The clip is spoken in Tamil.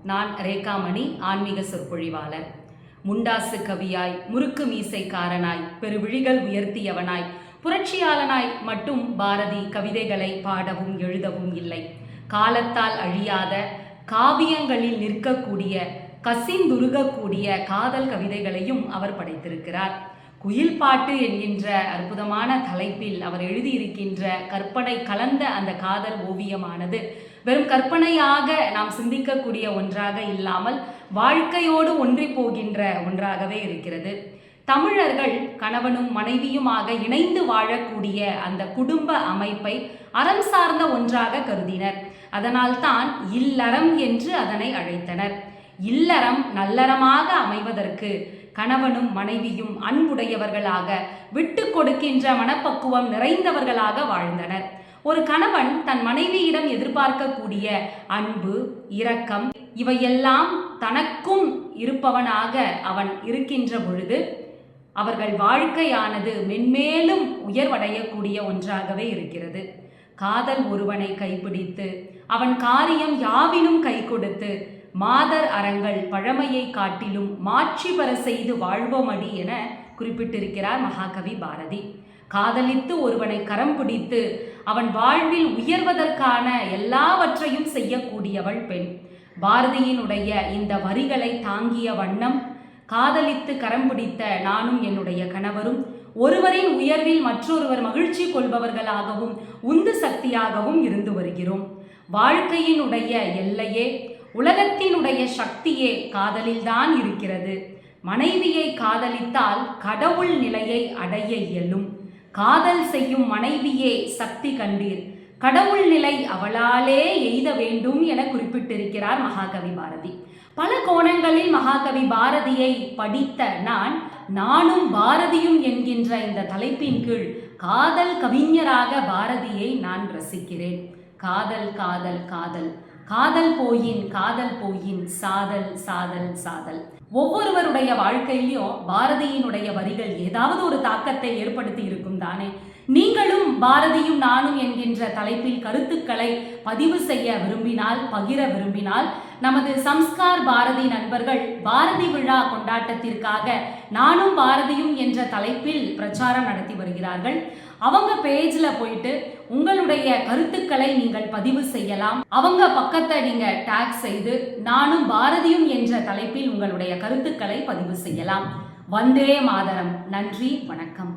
நான் ரேகாமணி, ஆன்மீக சொற்பொழிவாளர். முண்டாசு கவியாய், முறுக்கு மீசைக்காரனாய், பெருவிழிகள் உயர்த்தியவனாய், புரட்சியாளனாய் மட்டும் பாரதி கவிதைகளை பாடவும் எழுதவும் இல்லை. காலத்தால் அழியாத, காவியங்களில் நிற்கக்கூடிய, கசிந்துருகக்கூடிய காதல் கவிதைகளையும் அவர் படைத்திருக்கிறார். குயில் பாட்டு என்கின்ற அற்புதமான தலைப்பில் அவர் எழுதியிருக்கின்ற கற்பனை கலந்த அந்த காதல் ஓவியமானது வெறும் கற்பனையாக நாம் சிந்திக்கக்கூடிய ஒன்றாக இல்லாமல் வாழ்க்கையோடு ஒன்றி போகின்ற ஒன்றாகவே இருக்கிறது. தமிழர்கள் கணவனும் மனைவியுமாக இணைந்து வாழக்கூடிய அந்த குடும்ப அமைப்பை அறம் சார்ந்த ஒன்றாக கருதினர். அதனால்தான் இல்லறம் என்று அதனை அழைத்தனர். இல்லறம் நல்லறமாக அமைவதற்கு கணவனும் மனைவியும் அன்புடையவர்களாக, விட்டு கொடுக்கின்ற மனப்பக்குவம் நிறைந்தவர்களாக வாழ்ந்தனர். ஒரு கணவன் தன் மனைவியிடம் எதிர்பார்க்கக்கூடிய அன்பு, இரக்கம் இவையெல்லாம் தனக்கும் இருப்பவனாக அவன் இருக்கின்ற பொழுது அவர்கள் வாழ்க்கையானது மென்மேலும் உயர்வடையக்கூடிய ஒன்றாகவே இருக்கிறது. காதல் ஒருவனை கைப்பிடித்து அவன் காரியம் யாவினும் கை கொடுத்து மாதர் அறங்கள் பழமையை காட்டிலும் மாட்சி பெற செய்து வாழ்வோமடி என குறிப்பிட்டிருக்கிறார் மகாகவி பாரதி. காதலித்து ஒருவனை கரம் பிடித்து அவன் வாழ்வில் உயர்வதற்கான எல்லாவற்றையும் செய்யக்கூடியவள் பெண். பாரதியினுடைய இந்த வரிகளை தாங்கிய வண்ணம் காதலித்து கரம் பிடித்த நானும் என்னுடைய கணவரும் ஒருவரின் உயர்வில் மற்றொருவர் மகிழ்ச்சி கொள்பவர்களாகவும் உந்து சக்தியாகவும் இருந்து வருகிறோம். வாழ்க்கையினுடைய எல்லையே, உலகத்தினுடைய சக்தியே காதலில்தான் இருக்கிறது. மனைவியை காதலித்தால் கடவுள் நிலையை அடைய இயலும். காதல் செய்யும் மனைவியே சக்தி கண்டீர், கடவுள் நிலை அவளாலே எய்த வேண்டும் என குறிப்பிட்டிருக்கிறார் மகாகவி பாரதி. பல கோணங்களில் மகாகவி பாரதியை படித்த நானும் பாரதியும் என்கின்ற இந்த தலைப்பின் கீழ் காதல் கவிஞராக பாரதியை நான் ரசிக்கிறேன். காதல் காதல் காதல், காதல் போயின் சாதல் சாதல் சாதல். ஒவ்வொருவருடைய வாழ்க்கையிலும் பாரதியினுடைய வரிகள் ஏதாவது ஒரு தாக்கத்தை ஏற்படுத்தி இருக்கும் தானே. நீங்களும் பாரதியும் நானும் என்கின்ற தலைப்பில் கருத்துக்களை பதிவு செய்ய விரும்பினால், பகிர விரும்பினால், நமது சம்ஸ்கார் பாரதி நண்பர்கள் பாரதி விழா கொண்டாட்டத்திற்காக நானும் பாரதியும் என்ற தலைப்பில் பிரச்சாரம் நடத்தி வருகிறார்கள். அவங்க பேஜ்ல போயிட்டு உங்களுடைய கருத்துக்களை நீங்கள் பதிவு செய்யலாம். அவங்க பக்கத்தை நீங்க டேக் செய்து நானும் பாரதியும் என்ற தலைப்பில் உங்களுடைய கருத்துக்களை பதிவு செய்யலாம். வந்தே மாதரம். நன்றி, வணக்கம்.